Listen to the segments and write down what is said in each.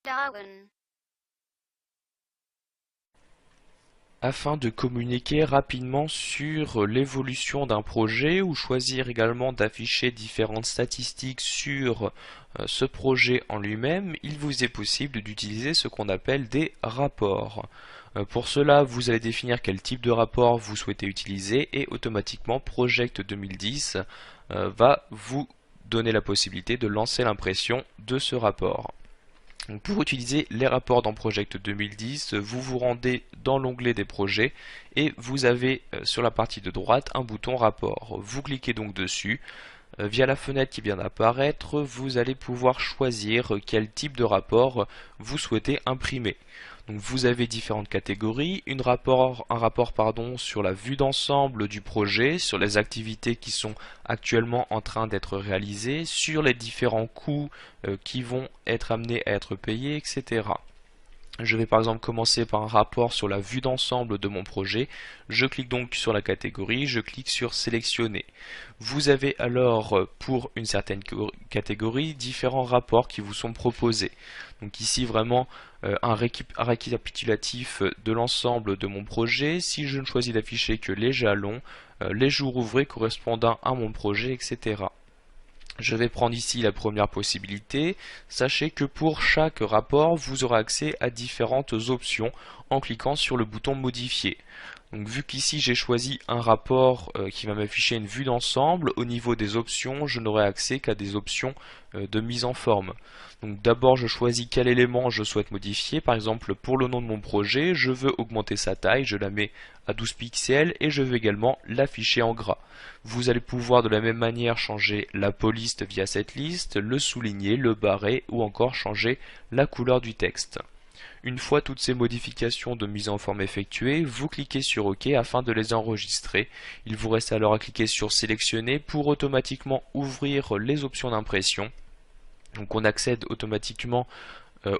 Darwin. Afin de communiquer rapidement sur l'évolution d'un projet ou choisir également d'afficher différentes statistiques sur ce projet en lui-même, il vous est possible d'utiliser ce qu'on appelle des rapports. Pour cela, vous allez définir quel type de rapport vous souhaitez utiliser et automatiquement Project 2010 va vous donner la possibilité de lancer l'impression de ce rapport. Donc pour utiliser les rapports dans Project 2010, vous vous rendez dans l'onglet des projets et vous avez sur la partie de droite un bouton rapport. Vous cliquez donc dessus. Via la fenêtre qui vient d'apparaître, vous allez pouvoir choisir quel type de rapport vous souhaitez imprimer. Donc vous avez différentes catégories, un rapport sur la vue d'ensemble du projet, sur les activités qui sont actuellement en train d'être réalisées, sur les différents coûts qui vont être amenés à être payés, etc. Je vais par exemple commencer par un rapport sur la vue d'ensemble de mon projet. Je clique donc sur la catégorie, je clique sur sélectionner. Vous avez alors pour une certaine catégorie différents rapports qui vous sont proposés. Donc ici vraiment un récapitulatif de l'ensemble de mon projet. Si je ne choisis d'afficher que les jalons, les jours ouvrés correspondant à mon projet, etc. Je vais prendre ici la première possibilité. Sachez que pour chaque rapport, vous aurez accès à différentes options en cliquant sur le bouton modifier. Donc vu qu'ici j'ai choisi un rapport qui va m'afficher une vue d'ensemble, au niveau des options, je n'aurai accès qu'à des options de mise en forme. Donc d'abord je choisis quel élément je souhaite modifier. Par exemple pour le nom de mon projet, je veux augmenter sa taille, je la mets à 12 pixels et je veux également l'afficher en gras. Vous allez pouvoir de la même manière changer la police via cette liste, le souligner, le barrer ou encore changer la couleur du texte. Une fois toutes ces modifications de mise en forme effectuées, vous cliquez sur OK afin de les enregistrer. Il vous reste alors à cliquer sur sélectionner pour automatiquement ouvrir les options d'impression. Donc on accède automatiquement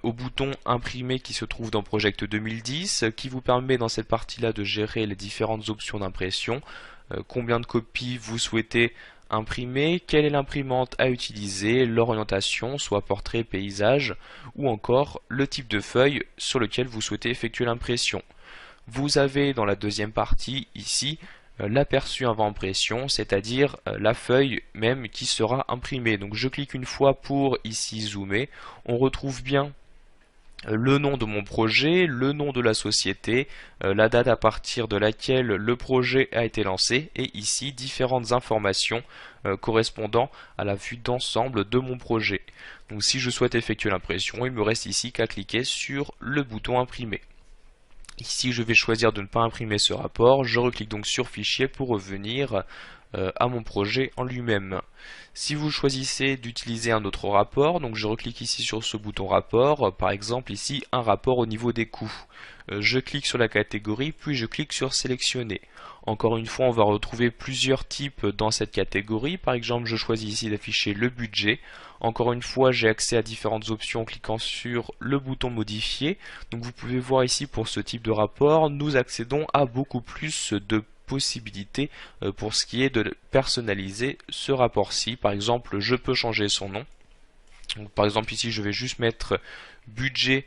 au bouton imprimer qui se trouve dans Project 2010 qui vous permet dans cette partie-là de gérer les différentes options d'impression, combien de copies vous souhaitez imprimer, quelle est l'imprimante à utiliser, l'orientation, soit portrait, paysage, ou encore le type de feuille sur lequel vous souhaitez effectuer l'impression. Vous avez dans la deuxième partie ici l'aperçu avant impression, c'est-à-dire la feuille même qui sera imprimée. Donc je clique une fois pour ici zoomer, on retrouve bien le nom de mon projet, le nom de la société, la date à partir de laquelle le projet a été lancé et ici différentes informations correspondant à la vue d'ensemble de mon projet. Donc si je souhaite effectuer l'impression, il me reste ici qu'à cliquer sur le bouton imprimer. Ici je vais choisir de ne pas imprimer ce rapport, je reclique donc sur fichier pour revenir à mon projet en lui-même. Si vous choisissez d'utiliser un autre rapport, donc je reclique ici sur ce bouton rapport, par exemple ici un rapport au niveau des coûts. Je clique sur la catégorie puis je clique sur sélectionner. Encore une fois on va retrouver plusieurs types dans cette catégorie, par exemple je choisis ici d'afficher le budget. Encore une fois j'ai accès à différentes options en cliquant sur le bouton modifier. Donc vous pouvez voir ici pour ce type de rapport nous accédons à beaucoup plus de possibilités pour ce qui est de personnaliser ce rapport-ci. Par exemple, je peux changer son nom. Donc, par exemple, ici, je vais juste mettre budget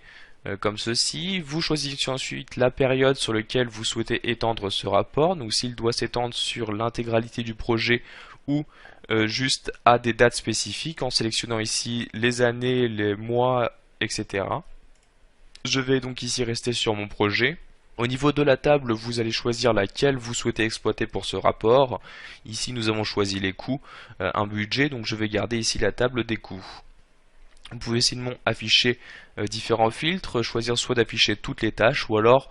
comme ceci. Vous choisissez ensuite la période sur laquelle vous souhaitez étendre ce rapport. Donc, s'il doit s'étendre sur l'intégralité du projet ou juste à des dates spécifiques en sélectionnant ici les années, les mois, etc. Je vais donc ici rester sur mon projet. Au niveau de la table, vous allez choisir laquelle vous souhaitez exploiter pour ce rapport. Ici, nous avons choisi les coûts, un budget, donc je vais garder ici la table des coûts. Vous pouvez sinon afficher différents filtres, choisir soit d'afficher toutes les tâches ou alors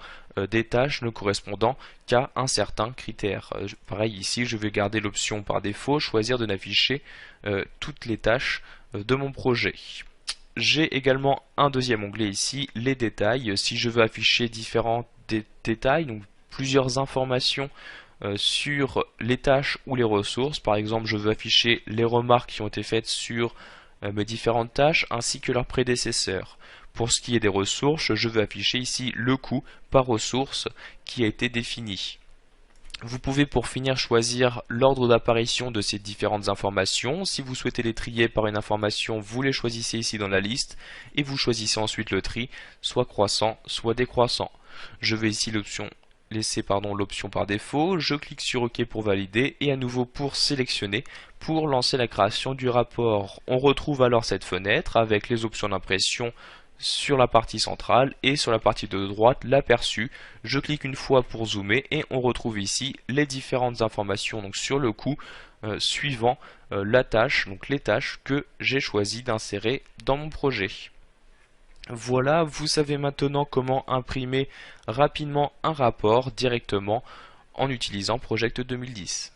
des tâches ne correspondant qu'à un certain critère. Pareil ici, je vais garder l'option par défaut, choisir de n'afficher toutes les tâches de mon projet. J'ai également un deuxième onglet ici, les détails. Si je veux afficher différents détails, donc plusieurs informations sur les tâches ou les ressources, par exemple je veux afficher les remarques qui ont été faites sur mes différentes tâches ainsi que leurs prédécesseurs. Pour ce qui est des ressources, je veux afficher ici le coût par ressource qui a été défini. Vous pouvez pour finir choisir l'ordre d'apparition de ces différentes informations. Si vous souhaitez les trier par une information, vous les choisissez ici dans la liste et vous choisissez ensuite le tri, soit croissant, soit décroissant. Je vais ici laisser l'option par défaut, je clique sur OK pour valider et à nouveau pour sélectionner pour lancer la création du rapport. On retrouve alors cette fenêtre avec les options d'impression sur la partie centrale et sur la partie de droite l'aperçu. Je clique une fois pour zoomer et on retrouve ici les différentes informations donc sur le coup suivant la tâche, donc les tâches que j'ai choisi d'insérer dans mon projet. Voilà, vous savez maintenant comment imprimer rapidement un rapport directement en utilisant Project 2010.